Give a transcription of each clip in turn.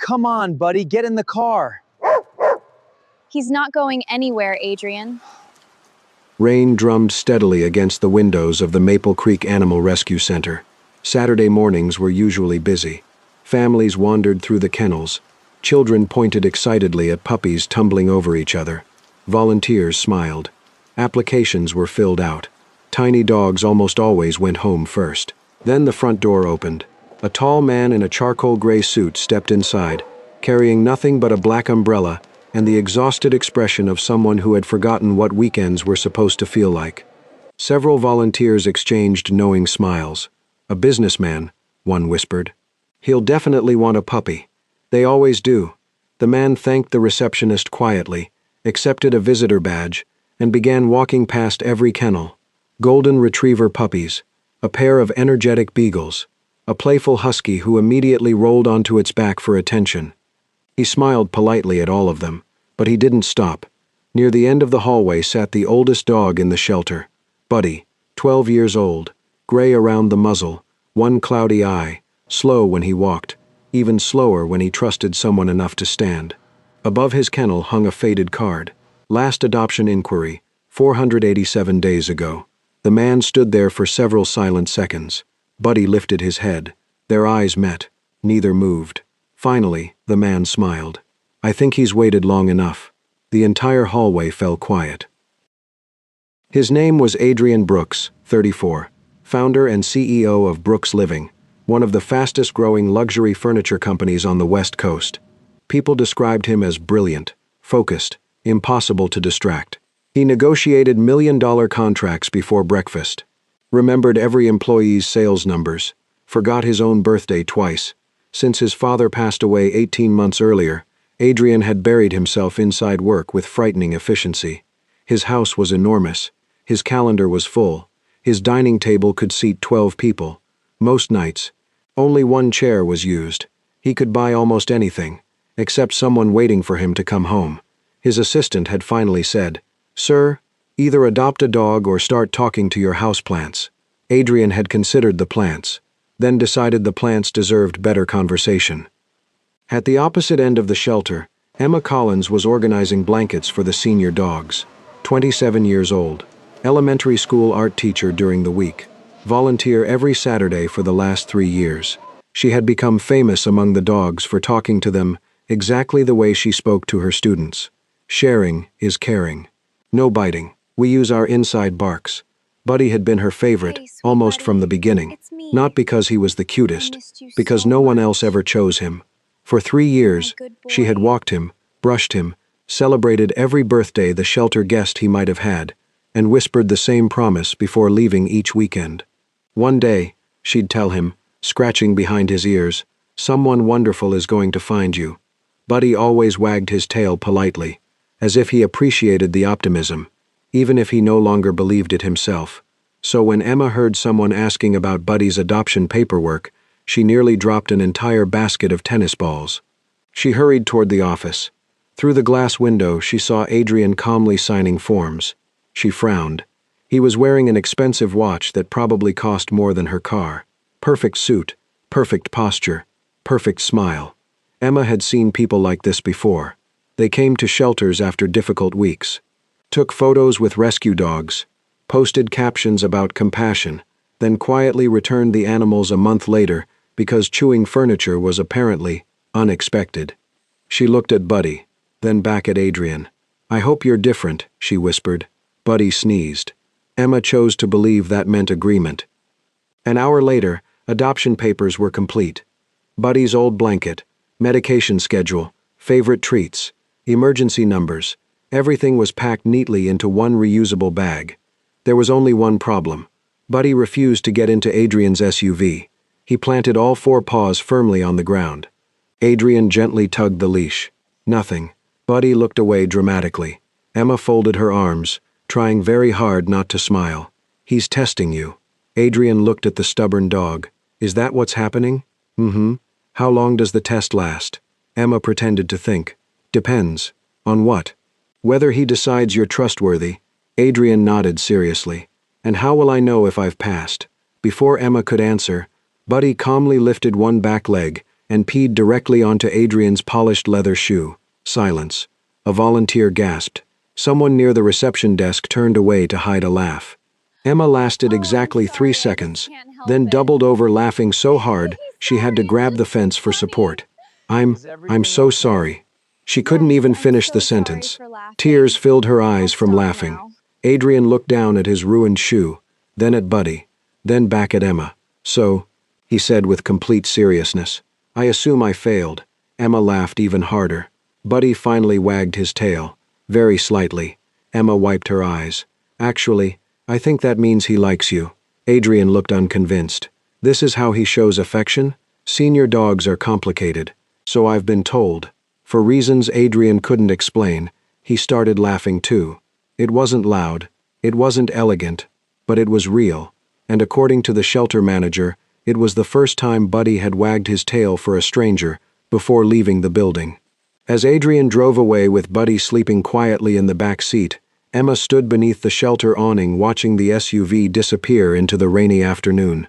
Come on, buddy, get in the car. He's not going anywhere, Adrian. Rain drummed steadily against the windows of the Maple Creek Animal Rescue Center. Saturday mornings were usually busy. Families wandered through the kennels. Children pointed excitedly at puppies tumbling over each other. Volunteers smiled. Applications were filled out. Tiny dogs almost always went home first. Then the front door opened. A tall man in a charcoal gray suit stepped inside, carrying nothing but a black umbrella and the exhausted expression of someone who had forgotten what weekends were supposed to feel like. Several volunteers exchanged knowing smiles. "A businessman," one whispered. "He'll definitely want a puppy." "They always do." The man thanked the receptionist quietly, accepted a visitor badge, and began walking past every kennel. Golden retriever puppies, a pair of energetic beagles, a playful husky who immediately rolled onto its back for attention. He smiled politely at all of them, but he didn't stop. Near the end of the hallway sat the oldest dog in the shelter, Buddy, 12 years old, gray around the muzzle, one cloudy eye, slow when he walked, even slower when he trusted someone enough to stand. Above his kennel hung a faded card. Last adoption inquiry, 487 days ago. The man stood there for several silent seconds. Buddy lifted his head. Their eyes met. Neither moved. Finally, the man smiled. "I think he's waited long enough." The entire hallway fell quiet. His name was Adrian Brooks, 34, founder and CEO of Brooks Living, one of the fastest-growing luxury furniture companies on the West Coast. People described him as brilliant, focused, impossible to distract. He negotiated million-dollar contracts before breakfast, remembered every employee's sales numbers, forgot his own birthday twice. Since his father passed away 18 months earlier, Adrian had buried himself inside work with frightening efficiency. His house was enormous. His calendar was full. His dining table could seat 12 people. Most nights, only one chair was used. He could buy almost anything, except someone waiting for him to come home. His assistant had finally said, "Sir, either adopt a dog or start talking to your houseplants." Adrian had considered the plants, then decided the plants deserved better conversation. At the opposite end of the shelter, Emma Collins was organizing blankets for the senior dogs. 27 years old, elementary school art teacher during the week, volunteer every Saturday for the last 3 years. She had become famous among the dogs for talking to them exactly the way she spoke to her students. Sharing is caring. No biting. We use our inside barks. Buddy had been her favorite, Hey, sweet almost buddy. from the beginning. It's me. Not because he was the cutest, missed you because so no one much. else ever chose him. For 3 years, good she had boy. walked him, brushed him, celebrated every birthday the shelter guest he might have had, and whispered the same promise before leaving each weekend. One day, she'd tell him, scratching behind his ears, "Someone wonderful is going to find you." Buddy always wagged his tail politely, as if he appreciated the optimism, even if he no longer believed it himself. So when Emma heard someone asking about Buddy's adoption paperwork, she nearly dropped an entire basket of tennis balls. She hurried toward the office. Through the glass window, she saw Adrian calmly signing forms. She frowned. He was wearing an expensive watch that probably cost more than her car. Perfect suit, perfect posture, perfect smile. Emma had seen people like this before. They came to shelters after difficult weeks, took photos with rescue dogs, posted captions about compassion, then quietly returned the animals a month later because chewing furniture was apparently unexpected. She looked at Buddy, then back at Adrian. "I hope you're different," she whispered. Buddy sneezed. Emma chose to believe that meant agreement. An hour later, adoption papers were complete. Buddy's old blanket, medication schedule, favorite treats, emergency numbers, everything was packed neatly into one reusable bag. There was only one problem. Buddy refused to get into Adrian's SUV. He planted all 4 paws firmly on the ground. Adrian gently tugged the leash. Nothing. Buddy looked away dramatically. Emma folded her arms, trying very hard not to smile. "He's testing you." Adrian looked at the stubborn dog. "Is that what's happening?" "Mm-hmm. How long does the test last?" Emma pretended to think. "Depends. On what?" "Whether he decides you're trustworthy." Adrian nodded seriously. "And how will I know if I've passed?" Before Emma could answer, Buddy calmly lifted one back leg and peed directly onto Adrian's polished leather shoe. Silence. A volunteer gasped. Someone near the reception desk turned away to hide a laugh. Emma lasted exactly 3 seconds, then doubled over laughing so hard she had to grab the fence for support. I'm so sorry. She couldn't even finish the sentence. Tears filled her eyes from laughing. Adrian looked down at his ruined shoe, then at Buddy, then back at Emma. So, he said with complete seriousness, I assume I failed. Emma laughed even harder. Buddy finally wagged his tail, very slightly. Emma wiped her eyes. Actually, I think that means he likes you. Adrian looked unconvinced. This is how he shows affection? Senior dogs are complicated, so I've been told. For reasons Adrian couldn't explain, he started laughing too. It wasn't loud, it wasn't elegant, but it was real, and according to the shelter manager, it was the first time Buddy had wagged his tail for a stranger before leaving the building. As Adrian drove away with Buddy sleeping quietly in the back seat, Emma stood beneath the shelter awning watching the SUV disappear into the rainy afternoon.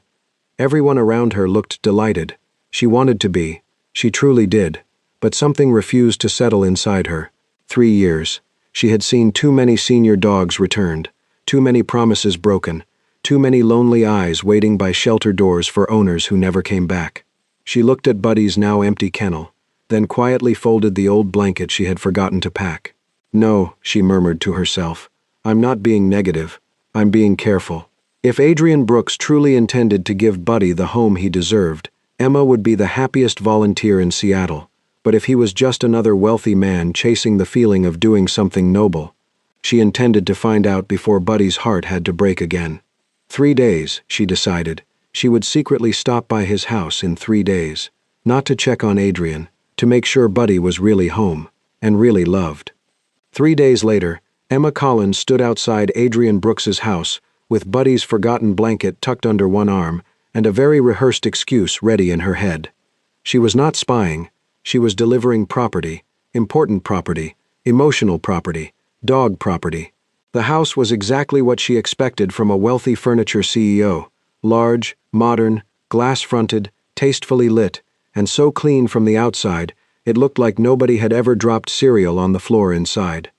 Everyone around her looked delighted. She wanted to be. She truly did. But something refused to settle inside her. 3 years. She had seen too many senior dogs returned, too many promises broken, too many lonely eyes waiting by shelter doors for owners who never came back. She looked at Buddy's now empty kennel, then quietly folded the old blanket she had forgotten to pack. No, she murmured to herself. I'm not being negative. I'm being careful. If Adrian Brooks truly intended to give Buddy the home he deserved, Emma would be the happiest volunteer in Seattle. But if he was just another wealthy man chasing the feeling of doing something noble, she intended to find out before Buddy's heart had to break again. 3 days, she decided. She would secretly stop by his house in 3 days, not to check on Adrian, to make sure Buddy was really home, and really loved. 3 days later, Emma Collins stood outside Adrian Brooks's house, with Buddy's forgotten blanket tucked under one arm, and a very rehearsed excuse ready in her head. She was not spying. She was delivering property, important property, emotional property, dog property. The house was exactly what she expected from a wealthy furniture CEO. Large, modern, glass-fronted, tastefully lit, and so clean from the outside, it looked like nobody had ever dropped cereal on the floor inside.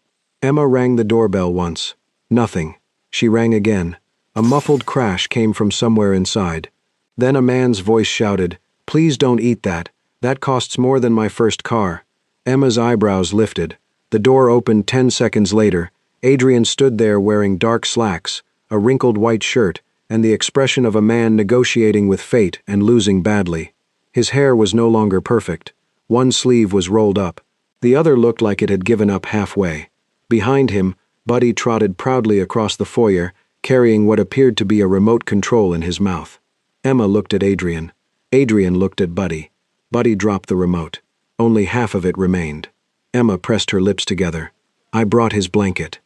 Emma rang the doorbell once. Nothing. She rang again. A muffled crash came from somewhere inside. Then a man's voice shouted, "Please don't eat that. That costs more than my first car." Emma's eyebrows lifted. The door opened 10 seconds later. Adrian stood there wearing dark slacks, a wrinkled white shirt, and the expression of a man negotiating with fate and losing badly. His hair was no longer perfect. One sleeve was rolled up. The other looked like it had given up halfway. Behind him, Buddy trotted proudly across the foyer, carrying what appeared to be a remote control in his mouth. Emma looked at Adrian. Adrian looked at Buddy. Buddy dropped the remote. Only half of it remained. Emma pressed her lips together. "I brought his blanket."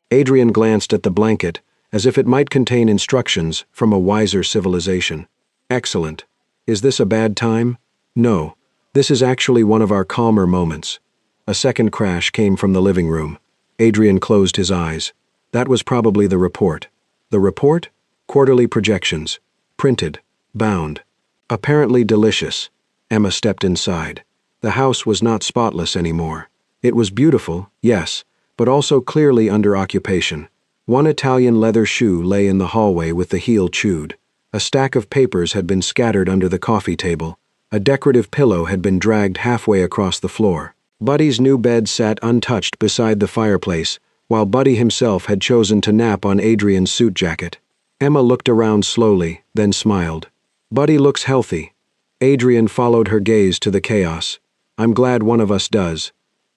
Adrian glanced at the blanket, as if it might contain instructions from a wiser civilization. "Excellent. Is this a bad time?" "No. This is actually one of our calmer moments." A second crash came from the living room. Adrian closed his eyes. That was probably the report. The report? Quarterly projections. Printed. Bound. Apparently delicious. Emma stepped inside. The house was not spotless anymore. It was beautiful, yes, but also clearly under occupation. One Italian leather shoe lay in the hallway with the heel chewed. A stack of papers had been scattered under the coffee table. A decorative pillow had been dragged halfway across the floor. Buddy's new bed sat untouched beside the fireplace, while Buddy himself had chosen to nap on Adrian's suit jacket. Emma looked around slowly, then smiled. "Buddy looks healthy." Adrian followed her gaze to the chaos. "I'm glad one of us does."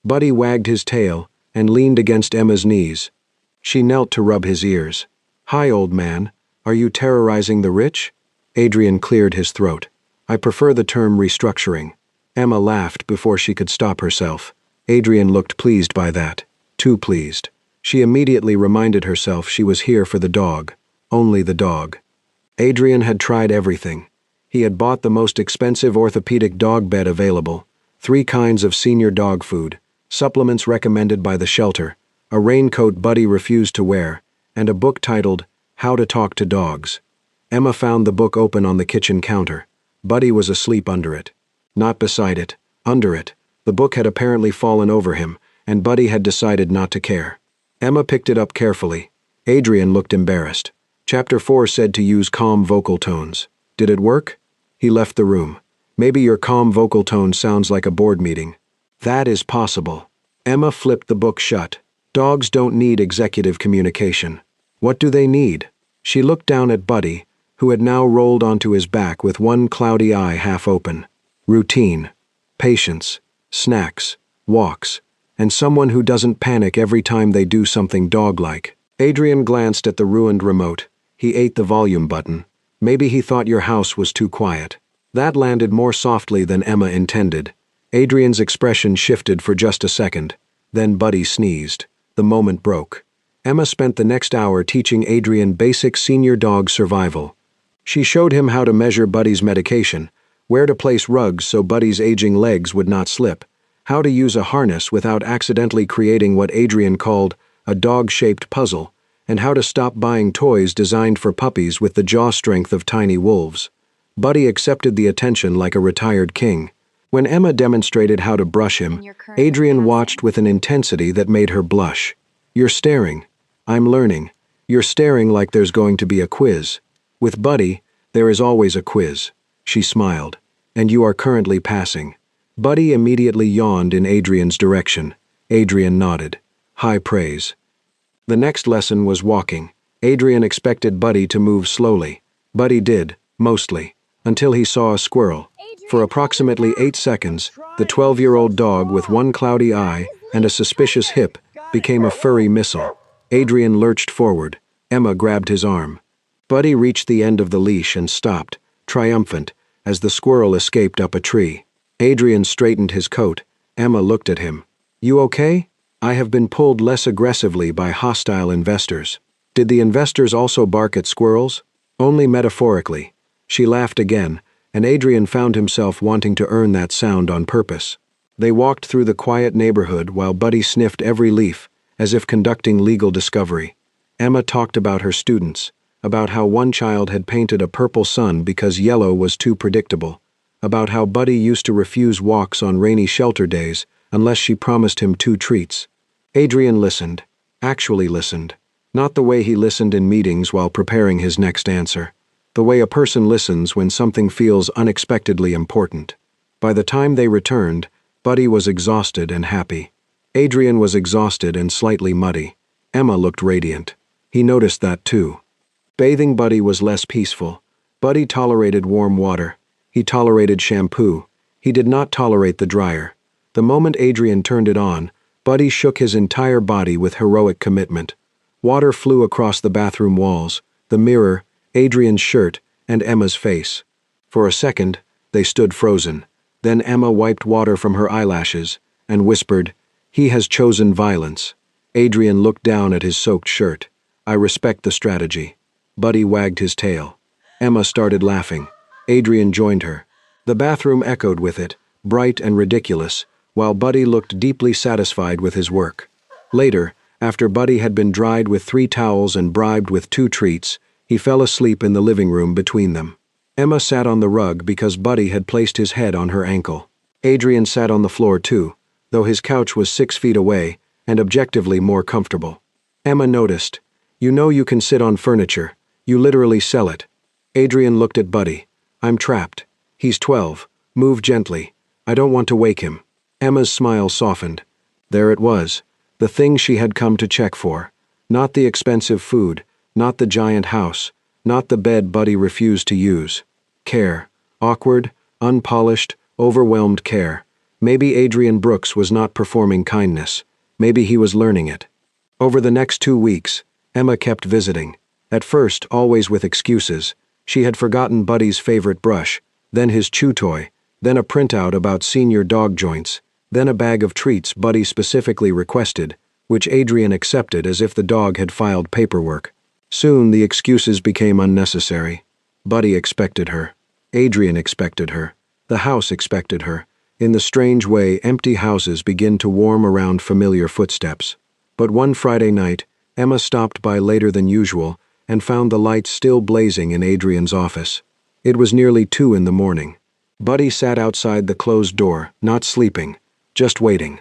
Buddy wagged his tail and leaned against Emma's knees. She knelt to rub his ears. "Hi, old man. Are you terrorizing the rich?" Adrian cleared his throat. "I prefer the term restructuring." Emma laughed before she could stop herself. Adrian looked pleased by that. Too pleased. She immediately reminded herself she was here for the dog. Only the dog. Adrian had tried everything. He had bought the most expensive orthopedic dog bed available, 3 kinds of senior dog food, supplements recommended by the shelter, a raincoat Buddy refused to wear, and a book titled How to Talk to Dogs. Emma found the book open on the kitchen counter. Buddy was asleep under it. Not beside it, under it. The book had apparently fallen over him, and Buddy had decided not to care. Emma picked it up carefully. Adrian looked embarrassed. Chapter 4 said to use calm vocal tones. Did it work? He left the room. Maybe your calm vocal tone sounds like a board meeting. That is possible. Emma flipped the book shut. Dogs don't need executive communication. What do they need? She looked down at Buddy, who had now rolled onto his back with one cloudy eye half open. Routine, patience, snacks, walks, and someone who doesn't panic every time they do something dog-like. Adrian glanced at the ruined remote. He ate the volume button. Maybe he thought your house was too quiet. That landed more softly than Emma intended. Adrian's expression shifted for just a second. Then Buddy sneezed. The moment broke. Emma spent the next hour teaching Adrian basic senior dog survival. She showed him how to measure Buddy's medication, where to place rugs so Buddy's aging legs would not slip, how to use a harness without accidentally creating what Adrian called a dog-shaped puzzle, and how to stop buying toys designed for puppies with the jaw strength of tiny wolves. Buddy accepted the attention like a retired king. When Emma demonstrated how to brush him, Adrian watched with an intensity that made her blush. You're staring. I'm learning. You're staring like there's going to be a quiz. With Buddy, there is always a quiz. She smiled. And you are currently passing. Buddy immediately yawned in Adrian's direction. Adrian nodded. High praise. The next lesson was walking. Adrian expected Buddy to move slowly. Buddy did, mostly, until he saw a squirrel. For approximately 8 seconds, the 12-year-old dog with one cloudy eye and a suspicious hip became a furry missile. Adrian lurched forward. Emma grabbed his arm. Buddy reached the end of the leash and stopped, triumphant, as the squirrel escaped up a tree. Adrian straightened his coat. Emma looked at him. You okay? I have been pulled less aggressively by hostile investors. Did the investors also bark at squirrels? Only metaphorically. She laughed again, and Adrian found himself wanting to earn that sound on purpose. They walked through the quiet neighborhood while Buddy sniffed every leaf, as if conducting legal discovery. Emma talked about her students, about how one child had painted a purple sun because yellow was too predictable, about how Buddy used to refuse walks on rainy shelter days unless she promised him 2 treats. Adrian listened, actually listened, not the way he listened in meetings while preparing his next answer, the way a person listens when something feels unexpectedly important. By the time they returned, Buddy was exhausted and happy. Adrian was exhausted and slightly muddy. Emma looked radiant. He noticed that too. Bathing Buddy was less peaceful. Buddy tolerated warm water. He tolerated shampoo. He did not tolerate the dryer. The moment Adrian turned it on, Buddy shook his entire body with heroic commitment. Water flew across the bathroom walls, the mirror, Adrian's shirt, and Emma's face. For a second, they stood frozen. Then Emma wiped water from her eyelashes and whispered, "He has chosen violence." Adrian looked down at his soaked shirt. "I respect the strategy." Buddy wagged his tail. Emma started laughing. Adrian joined her. The bathroom echoed with it, bright and ridiculous, while Buddy looked deeply satisfied with his work. Later, after Buddy had been dried with 3 towels and bribed with 2 treats, he fell asleep in the living room between them. Emma sat on the rug because Buddy had placed his head on her ankle. Adrian sat on the floor too, though his couch was 6 feet away and objectively more comfortable. Emma noticed. You know you can sit on furniture. You literally sell it. Adrian looked at Buddy. I'm trapped. He's 12. Move gently. I don't want to wake him. Emma's smile softened. There it was. The thing she had come to check for. Not the expensive food. Not the giant house. Not the bed Buddy refused to use. Care. Awkward, unpolished, overwhelmed care. Maybe Adrian Brooks was not performing kindness. Maybe he was learning it. Over the next 2 weeks, Emma kept visiting. At first, always with excuses. She had forgotten Buddy's favorite brush, then his chew toy, then a printout about senior dog joints, then a bag of treats Buddy specifically requested, which Adrian accepted as if the dog had filed paperwork. Soon the excuses became unnecessary. Buddy expected her. Adrian expected her. The house expected her. In the strange way empty houses begin to warm around familiar footsteps. But one Friday night, Emma stopped by later than usual and found the lights still blazing in Adrian's office. It was nearly 2 in the morning. Buddy sat outside the closed door, not sleeping, just waiting.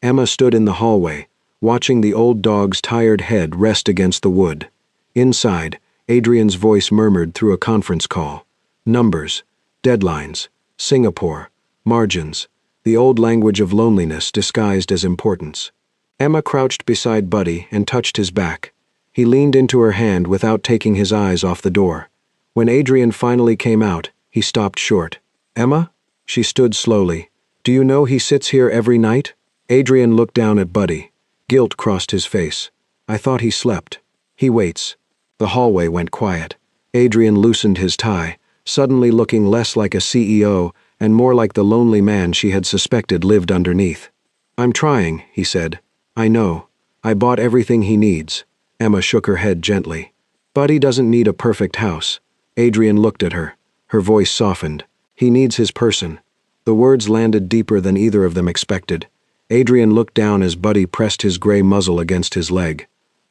Emma stood in the hallway, watching the old dog's tired head rest against the wood. Inside, Adrian's voice murmured through a conference call. Numbers, deadlines, Singapore, margins, the old language of loneliness disguised as importance. Emma crouched beside Buddy and touched his back. He leaned into her hand without taking his eyes off the door. When Adrian finally came out, he stopped short. Emma? She stood slowly. Do you know he sits here every night? Adrian looked down at Buddy. Guilt crossed his face. I thought he slept. He waits. The hallway went quiet. Adrian loosened his tie, suddenly looking less like a CEO and more like the lonely man she had suspected lived underneath. I'm trying, he said. I know. I bought everything he needs. Emma shook her head gently. Buddy doesn't need a perfect house. Adrian looked at her. Her voice softened. He needs his person. The words landed deeper than either of them expected. Adrian looked down as Buddy pressed his gray muzzle against his leg.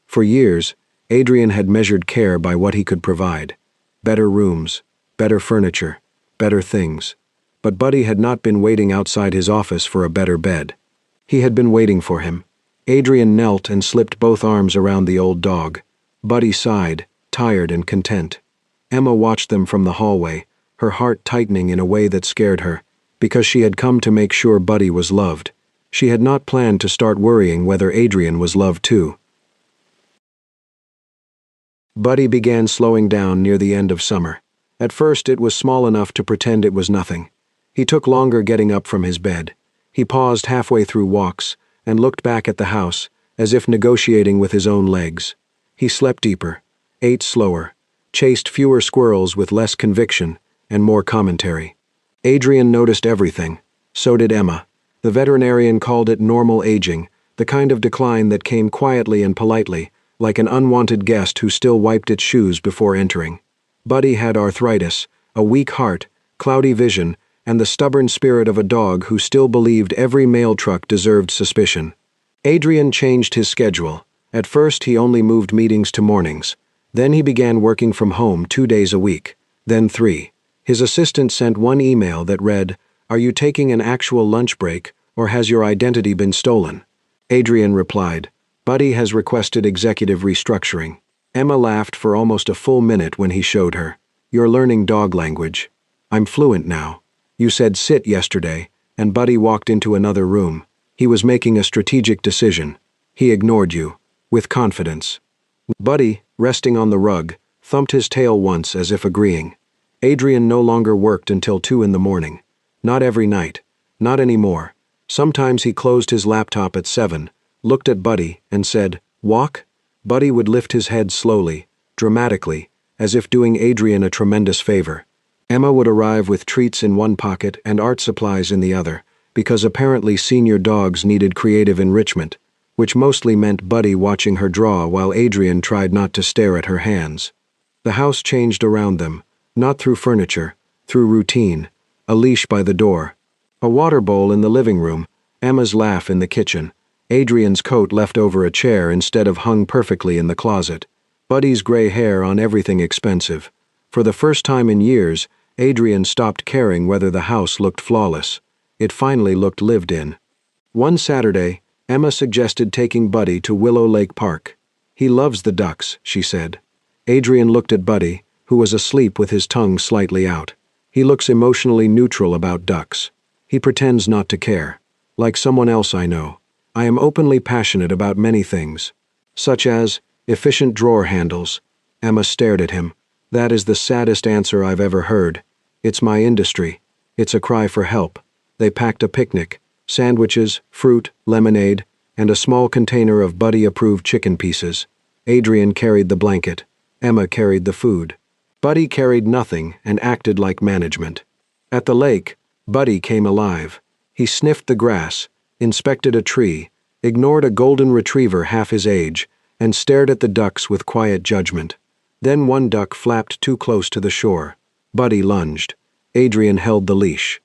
For years, Adrian had measured care by what he could provide. Better rooms, better furniture, better things. But Buddy had not been waiting outside his office for a better bed. He had been waiting for him. Adrian knelt and slipped both arms around the old dog. Buddy sighed, tired and content. Emma watched them from the hallway, her heart tightening in a way that scared her, because she had come to make sure Buddy was loved. She had not planned to start worrying whether Adrian was loved too. Buddy began slowing down near the end of summer. At first it was small enough to pretend it was nothing. He took longer getting up from his bed. He paused halfway through walks and looked back at the house, as if negotiating with his own legs. He slept deeper, ate slower, chased fewer squirrels with less conviction and more commentary. Adrian noticed everything. So did Emma. The veterinarian called it normal aging, the kind of decline that came quietly and politely, like an unwanted guest who still wiped its shoes before entering. Buddy had arthritis, a weak heart, cloudy vision, and the stubborn spirit of a dog who still believed every mail truck deserved suspicion. Adrian changed his schedule. At first he only moved meetings to mornings. Then he began working from home 2 days a week, then 3. His assistant sent one email that read, "Are you taking an actual lunch break, or has your identity been stolen?" Adrian replied, "Buddy has requested executive restructuring." Emma laughed for almost a full minute when he showed her. "You're learning dog language. I'm fluent now. You said sit yesterday, and Buddy walked into another room. He was making a strategic decision. He ignored you, with confidence." Buddy, resting on the rug, thumped his tail once as if agreeing. Adrian no longer worked until 2 in the morning. Not every night. Not anymore. Sometimes he closed his laptop at 7, looked at Buddy, and said, "Walk?" Buddy would lift his head slowly, dramatically, as if doing Adrian a tremendous favor. Emma would arrive with treats in one pocket and art supplies in the other, because apparently senior dogs needed creative enrichment, which mostly meant Buddy watching her draw while Adrian tried not to stare at her hands. The house changed around them, not through furniture, through routine, a leash by the door, a water bowl in the living room, Emma's laugh in the kitchen, Adrian's coat left over a chair instead of hung perfectly in the closet, Buddy's gray hair on everything expensive. For the first time in years, Adrian stopped caring whether the house looked flawless. It finally looked lived in. One Saturday, Emma suggested taking Buddy to Willow Lake Park. "He loves the ducks," she said. Adrian looked at Buddy, who was asleep with his tongue slightly out. "He looks emotionally neutral about ducks. He pretends not to care. Like someone else I know. I am openly passionate about many things. Such as efficient drawer handles." Emma stared at him. "That is the saddest answer I've ever heard. It's my industry. It's a cry for help." They packed a picnic, sandwiches, fruit, lemonade, and a small container of Buddy-approved chicken pieces. Adrian carried the blanket. Emma carried the food. Buddy carried nothing and acted like management. At the lake, Buddy came alive. He sniffed the grass, inspected a tree, ignored a golden retriever half his age, and stared at the ducks with quiet judgment. Then one duck flapped too close to the shore. Buddy lunged. Adrian held the leash.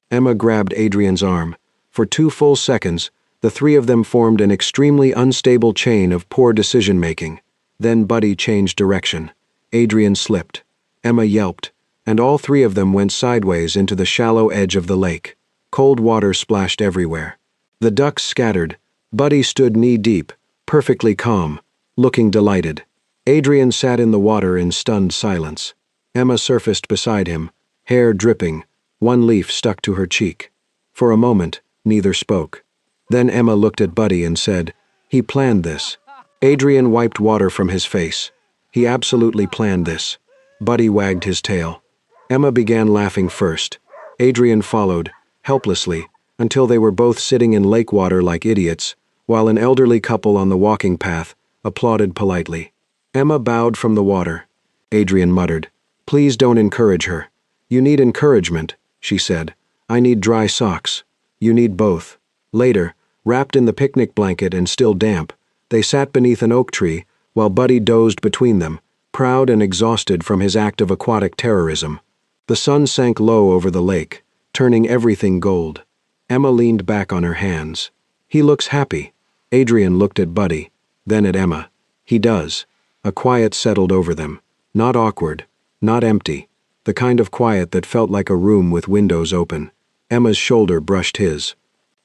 Emma grabbed Adrian's arm. For 2 full seconds, the 3 of them formed an extremely unstable chain of poor decision-making. Then Buddy changed direction. Adrian slipped. Emma yelped. and all three of them went sideways into the shallow edge of the lake. Cold water splashed everywhere. The ducks scattered. Buddy stood knee-deep, perfectly calm, looking delighted. Adrian sat in the water in stunned silence. Emma surfaced beside him, hair dripping, one leaf stuck to her cheek. For a moment, neither spoke. Then Emma looked at Buddy and said, "He planned this." Adrian wiped water from his face. "He absolutely planned this." Buddy wagged his tail. Emma began laughing first. Adrian followed, helplessly, until they were both sitting in lake water like idiots, while an elderly couple on the walking path applauded politely. Emma bowed from the water. Adrian muttered, "Please don't encourage her." "You need encouragement," she said. "I need dry socks." "You need both." Later, wrapped in the picnic blanket and still damp, they sat beneath an oak tree while Buddy dozed between them, proud and exhausted from his act of aquatic terrorism. The sun sank low over the lake, turning everything gold. Emma leaned back on her hands. "He looks happy." Adrian looked at Buddy, then at Emma. "He does." A quiet settled over them. Not awkward, not empty. The kind of quiet that felt like a room with windows open. Emma's shoulder brushed his.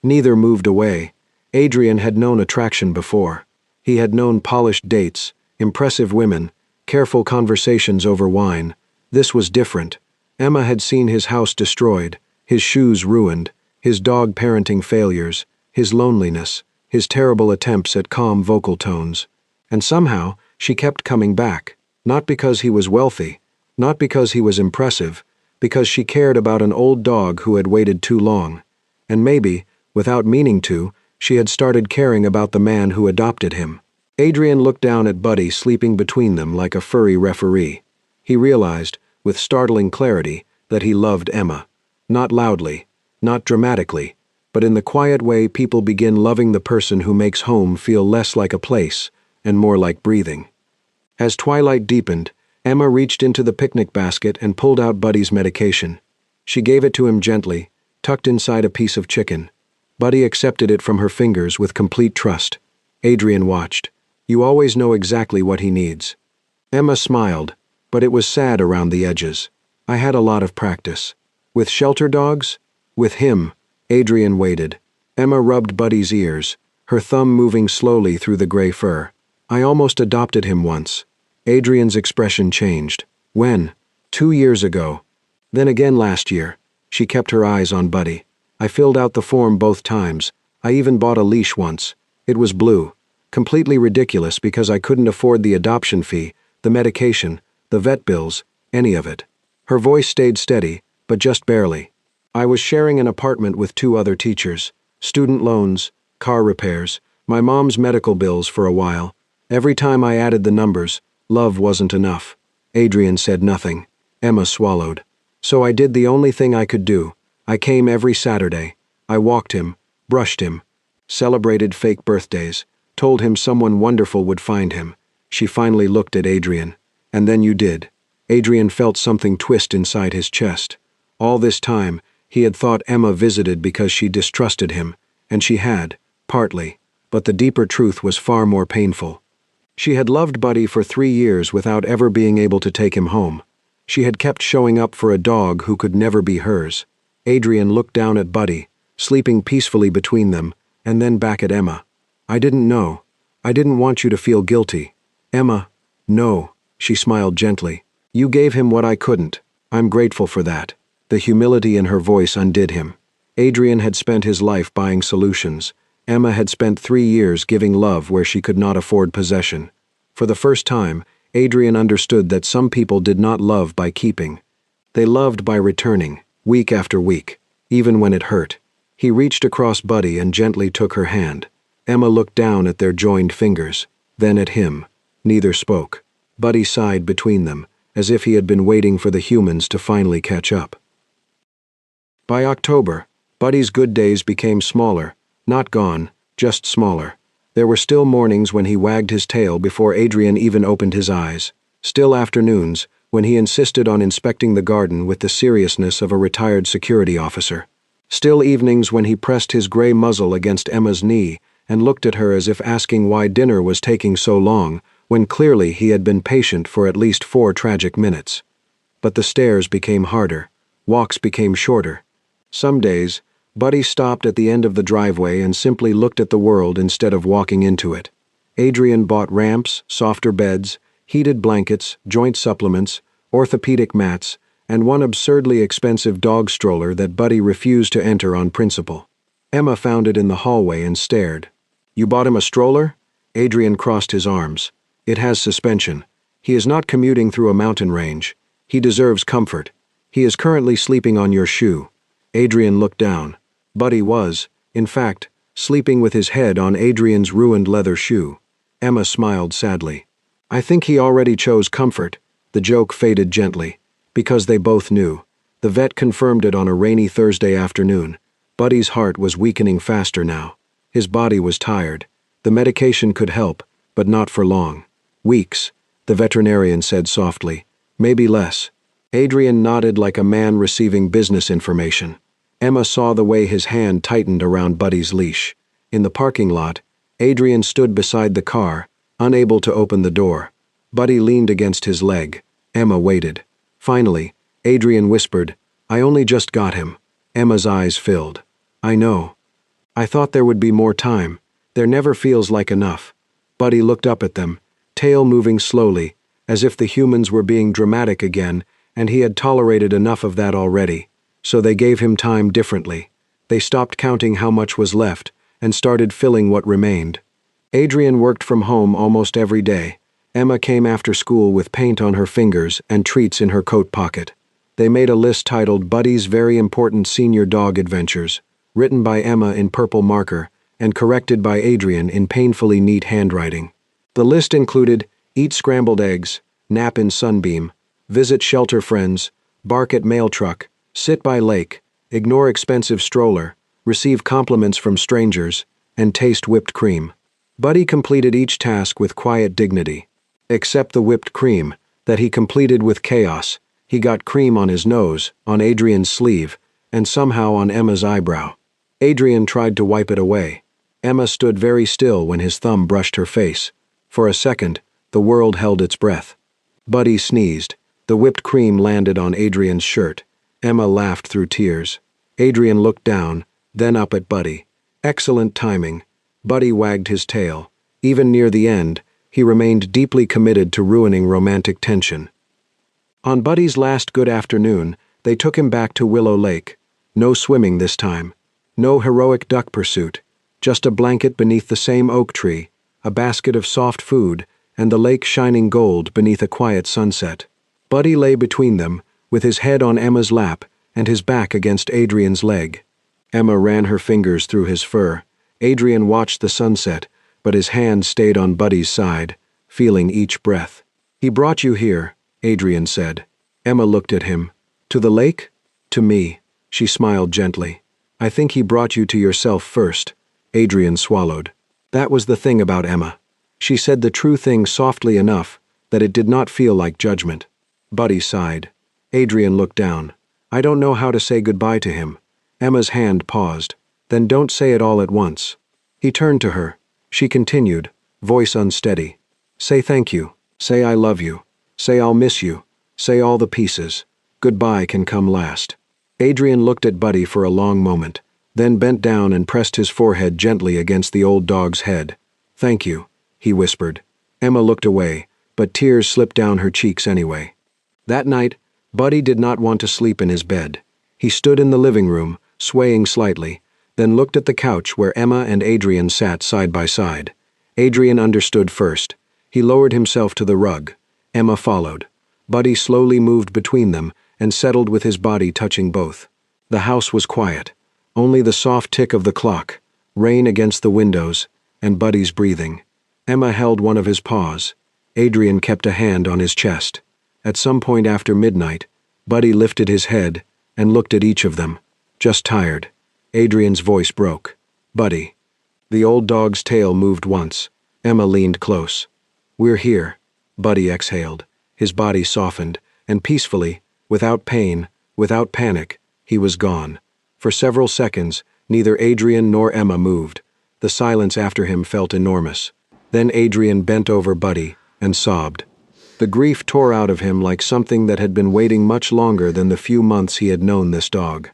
Neither moved away. Adrian had known attraction before. He had known polished dates, impressive women, careful conversations over wine. This was different. Emma had seen his house destroyed, his shoes ruined, his dog parenting failures, his loneliness, his terrible attempts at calm vocal tones. And somehow, she kept coming back, not because he was wealthy, not because he was impressive, because she cared about an old dog who had waited too long. And maybe, without meaning to, she had started caring about the man who adopted him. Adrian looked down at Buddy sleeping between them like a furry referee. He realized, with startling clarity, that he loved Emma. Not loudly, not dramatically, but in the quiet way people begin loving the person who makes home feel less like a place and more like breathing. As twilight deepened, Emma reached into the picnic basket and pulled out Buddy's medication. She gave it to him gently, tucked inside a piece of chicken. Buddy accepted it from her fingers with complete trust. Adrian watched. "You always know exactly what he needs." Emma smiled, but it was sad around the edges. "I had a lot of practice." "With shelter dogs?" "With him." Adrian waited. Emma rubbed Buddy's ears, her thumb moving slowly through the gray fur. "I almost adopted him once." Adrian's expression changed. "When?" "2 years ago. Then again last year." She kept her eyes on Buddy. "I filled out the form both times. I even bought a leash once. It was blue. Completely ridiculous because I couldn't afford the adoption fee, the medication, the vet bills, any of it." Her voice stayed steady, but just barely. "I was sharing an apartment with 2 other teachers. Student loans, car repairs, my mom's medical bills for a while. Every time I added the numbers, love wasn't enough." Adrian said nothing. Emma swallowed. "So I did the only thing I could do. I came every Saturday. I walked him, brushed him, celebrated fake birthdays, told him someone wonderful would find him." She finally looked at Adrian. "And then you did." Adrian felt something twist inside his chest. All this time, he had thought Emma visited because she distrusted him, and she had, partly, but the deeper truth was far more painful. She had loved Buddy for 3 years without ever being able to take him home. She had kept showing up for a dog who could never be hers. Adrian looked down at Buddy, sleeping peacefully between them, and then back at Emma. "I didn't know. I didn't want you to feel guilty." "Emma." "No," she smiled gently. "You gave him what I couldn't. I'm grateful for that." The humility in her voice undid him. Adrian had spent his life buying solutions. Emma had spent 3 years giving love where she could not afford possession. For the first time, Adrian understood that some people did not love by keeping. They loved by returning, week after week, even when it hurt. He reached across Buddy and gently took her hand. Emma looked down at their joined fingers, then at him. Neither spoke. Buddy sighed between them, as if he had been waiting for the humans to finally catch up. By October, Buddy's good days became smaller. Not gone, just smaller. There were still mornings when he wagged his tail before Adrian even opened his eyes. Still afternoons, when he insisted on inspecting the garden with the seriousness of a retired security officer. Still evenings when he pressed his gray muzzle against Emma's knee and looked at her as if asking why dinner was taking so long, when clearly he had been patient for at least 4 tragic minutes. But the stairs became harder. Walks became shorter. Some days, Buddy stopped at the end of the driveway and simply looked at the world instead of walking into it. Adrian bought ramps, softer beds, heated blankets, joint supplements, orthopedic mats, and one absurdly expensive dog stroller that Buddy refused to enter on principle. Emma found it in the hallway and stared. "You bought him a stroller?" Adrian crossed his arms. "It has suspension. He is not commuting through a mountain range. He deserves comfort. He is currently sleeping on your shoe." Adrian looked down. Buddy was, in fact, sleeping with his head on Adrian's ruined leather shoe. Emma smiled sadly. "I think he already chose comfort." The joke faded gently, because they both knew. The vet confirmed it on a rainy Thursday afternoon. Buddy's heart was weakening faster now. His body was tired. The medication could help, but not for long. "Weeks," the veterinarian said softly. "Maybe less." Adrian nodded like a man receiving business information. Emma saw the way his hand tightened around Buddy's leash. In the parking lot, Adrian stood beside the car, unable to open the door. Buddy leaned against his leg. Emma waited. Finally, Adrian whispered, "I only just got him." Emma's eyes filled. "I know. I thought there would be more time. There never feels like enough." Buddy looked up at them, tail moving slowly, as if the humans were being dramatic again, and he had tolerated enough of that already. So they gave him time differently. They stopped counting how much was left and started filling what remained. Adrian worked from home almost every day. Emma came after school with paint on her fingers and treats in her coat pocket. They made a list titled Buddy's Very Important Senior Dog Adventures, written by Emma in purple marker and corrected by Adrian in painfully neat handwriting. The list included eat scrambled eggs, nap in sunbeam, visit shelter friends, bark at mail truck, sit by lake, ignore expensive stroller, receive compliments from strangers, and taste whipped cream. Buddy completed each task with quiet dignity. Except the whipped cream, that he completed with chaos. He got cream on his nose, on Adrian's sleeve, and somehow on Emma's eyebrow. Adrian tried to wipe it away. Emma stood very still when his thumb brushed her face. For a second, the world held its breath. Buddy sneezed. The whipped cream landed on Adrian's shirt. Emma laughed through tears. Adrian looked down, then up at Buddy. Excellent timing. Buddy wagged his tail. Even near the end, he remained deeply committed to ruining romantic tension. On Buddy's last good afternoon, they took him back to Willow Lake. No swimming this time. No heroic duck pursuit. Just a blanket beneath the same oak tree, a basket of soft food, and the lake shining gold beneath a quiet sunset. Buddy lay between them, with his head on Emma's lap and his back against Adrian's leg. Emma ran her fingers through his fur. Adrian watched the sunset, but his hand stayed on Buddy's side, feeling each breath. "He brought you here," Adrian said. Emma looked at him. "To the lake?" "To me." She smiled gently. "I think he brought you to yourself first." Adrian swallowed. That was the thing about Emma. She said the true thing softly enough that it did not feel like judgment. Buddy sighed. Adrian looked down. "I don't know how to say goodbye to him." Emma's hand paused. "Then don't say it all at once." He turned to her. She continued, voice unsteady. "Say thank you. Say I love you. Say I'll miss you. Say all the pieces. Goodbye can come last." Adrian looked at Buddy for a long moment, then bent down and pressed his forehead gently against the old dog's head. "Thank you," he whispered. Emma looked away, but tears slipped down her cheeks anyway. That night, Buddy did not want to sleep in his bed. He stood in the living room, swaying slightly, then looked at the couch where Emma and Adrian sat side by side. Adrian understood first. He lowered himself to the rug. Emma followed. Buddy slowly moved between them and settled with his body touching both. The house was quiet. Only the soft tick of the clock, rain against the windows, and Buddy's breathing. Emma held one of his paws. Adrian kept a hand on his chest. At some point after midnight, Buddy lifted his head and looked at each of them. "Just tired." Adrian's voice broke. "Buddy." The old dog's tail moved once. Emma leaned close. "We're here." Buddy exhaled. His body softened, and peacefully, without pain, without panic, he was gone. For several seconds, neither Adrian nor Emma moved. The silence after him felt enormous. Then Adrian bent over Buddy and sobbed. The grief tore out of him like something that had been waiting much longer than the few months he had known this dog.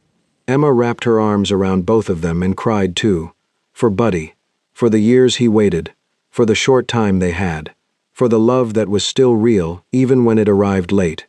Emma wrapped her arms around both of them and cried too. For Buddy. For the years he waited. For the short time they had. For the love that was still real even when it arrived late.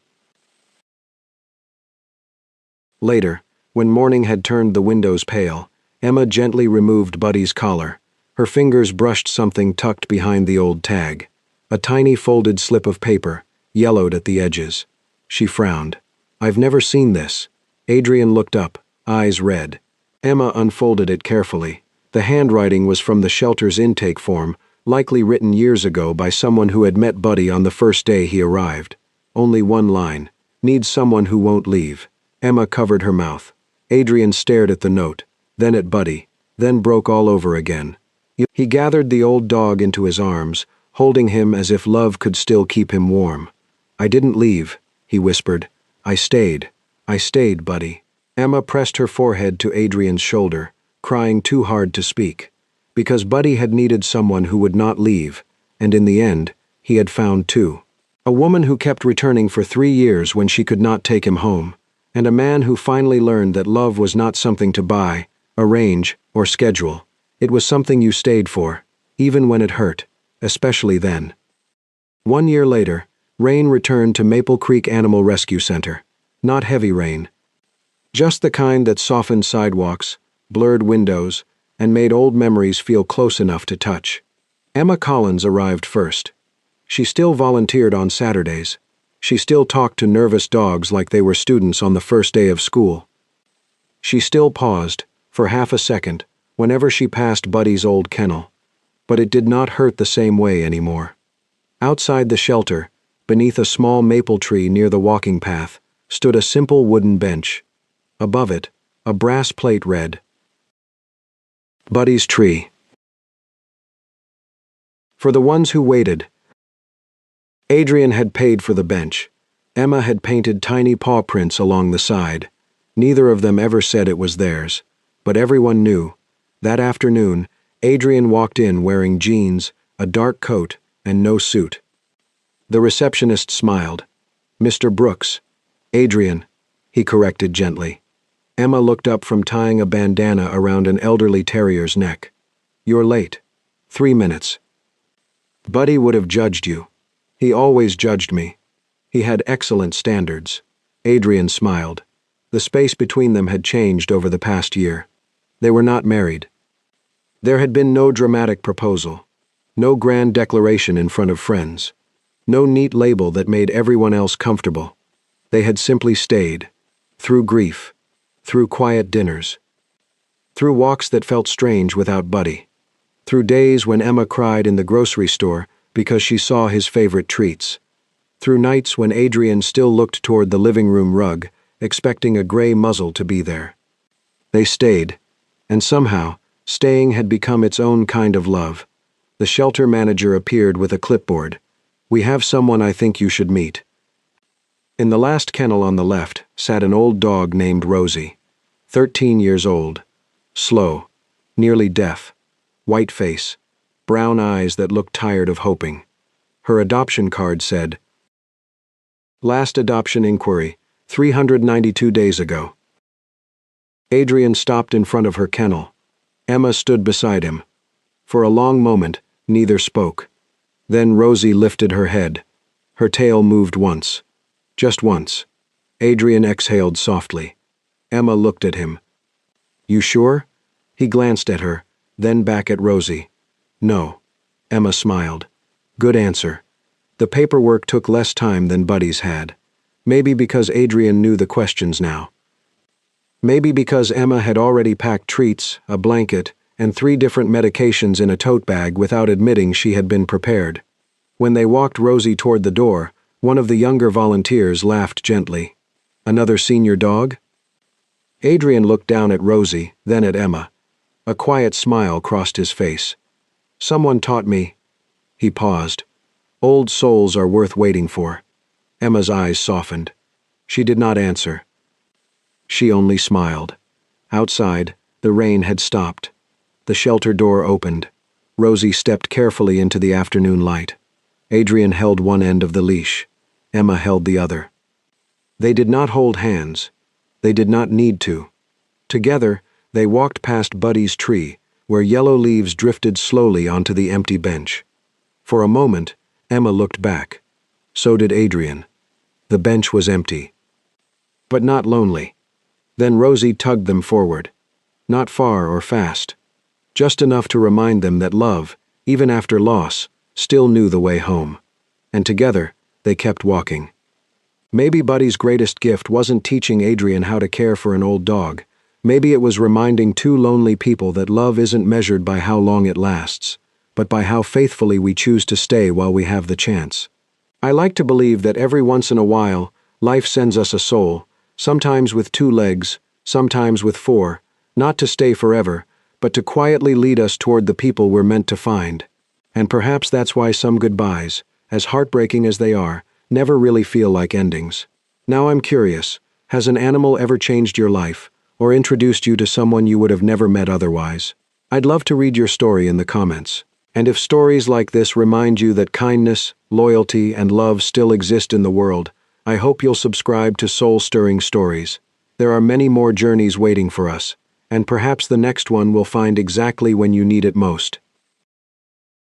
Later, when morning had turned the windows pale, Emma gently removed Buddy's collar. Her fingers brushed something tucked behind the old tag. A tiny folded slip of paper, yellowed at the edges. She frowned. "I've never seen this." Adrian looked up, eyes red. Emma unfolded it carefully. The handwriting was from the shelter's intake form, likely written years ago by someone who had met Buddy on the first day he arrived. Only one line. "Needs someone who won't leave." Emma covered her mouth. Adrian stared at the note, then at Buddy, then broke all over again. He gathered the old dog into his arms, holding him as if love could still keep him warm. "I didn't leave," he whispered. I stayed, Buddy." Emma pressed her forehead to Adrian's shoulder, crying too hard to speak. Because Buddy had needed someone who would not leave, and in the end, he had found two. A woman who kept returning for 3 years when she could not take him home, and a man who finally learned that love was not something to buy, arrange, or schedule. It was something you stayed for, even when it hurt. Especially then. 1 year later, Rain returned to Maple Creek Animal Rescue Center. Not heavy rain. Just the kind that softened sidewalks, blurred windows, and made old memories feel close enough to touch. Emma Collins arrived first. She still volunteered on Saturdays. She still talked to nervous dogs like they were students on the first day of school. She still paused, for half a second, whenever she passed Buddy's old kennel. But it did not hurt the same way anymore. Outside the shelter, beneath a small maple tree near the walking path, stood a simple wooden bench. Above it, a brass plate read, "Buddy's Tree." For the ones who waited, Adrian had paid for the bench. Emma had painted tiny paw prints along the side. Neither of them ever said it was theirs, but everyone knew. That afternoon, Adrian walked in wearing jeans, a dark coat, and no suit. The receptionist smiled. "Mr. Brooks." "Adrian," he corrected gently. Emma looked up from tying a bandana around an elderly terrier's neck. "You're late. 3 minutes." "Buddy would have judged you. He always judged me. He had excellent standards." Adrian smiled. The space between them had changed over the past year. They were not married. There had been no dramatic proposal, no grand declaration in front of friends, no neat label that made everyone else comfortable. They had simply stayed, through grief, through quiet dinners, through walks that felt strange without Buddy, through days when Emma cried in the grocery store because she saw his favorite treats, through nights when Adrian still looked toward the living room rug, expecting a gray muzzle to be there. They stayed, and somehow, staying had become its own kind of love. The shelter manager appeared with a clipboard. "We have someone I think you should meet." In the last kennel on the left sat an old dog named Rosie, 13 years old, slow, nearly deaf, white face, brown eyes that looked tired of hoping. Her adoption card said, "Last adoption inquiry, 392 days ago." Adrian stopped in front of her kennel. Emma stood beside him. For a long moment, neither spoke. Then Rosie lifted her head. Her tail moved once. Just once. Adrian exhaled softly. Emma looked at him. "You sure?" He glanced at her, then back at Rosie. "No." Emma smiled. "Good answer." The paperwork took less time than Buddy's had. Maybe because Adrian knew the questions now. Maybe because Emma had already packed treats, a blanket, and 3 different medications in a tote bag without admitting she had been prepared. When they walked Rosie toward the door, one of the younger volunteers laughed gently. "Another senior dog?" Adrian looked down at Rosie, then at Emma. A quiet smile crossed his face. "Someone taught me." He paused. "Old souls are worth waiting for." Emma's eyes softened. She did not answer. She only smiled. Outside, the rain had stopped. The shelter door opened. Rosie stepped carefully into the afternoon light. Adrian held one end of the leash. Emma held the other. They did not hold hands. They did not need to. Together, they walked past Buddy's tree, where yellow leaves drifted slowly onto the empty bench. For a moment, Emma looked back. So did Adrian. The bench was empty. But not lonely. Then Rosie tugged them forward. Not far or fast. Just enough to remind them that love, even after loss, still knew the way home. And together, they kept walking. Maybe Buddy's greatest gift wasn't teaching Adrian how to care for an old dog. Maybe it was reminding two lonely people that love isn't measured by how long it lasts, but by how faithfully we choose to stay while we have the chance. I like to believe that every once in a while, life sends us a soul, sometimes with 2 legs, sometimes with 4, not to stay forever, but to quietly lead us toward the people we're meant to find. And perhaps that's why some goodbyes, as heartbreaking as they are, never really feel like endings. Now I'm curious, has an animal ever changed your life, or introduced you to someone you would have never met otherwise? I'd love to read your story in the comments. And if stories like this remind you that kindness, loyalty, and love still exist in the world, I hope you'll subscribe to Soul-Stirring Stories. There are many more journeys waiting for us, and perhaps the next one will find exactly when you need it most.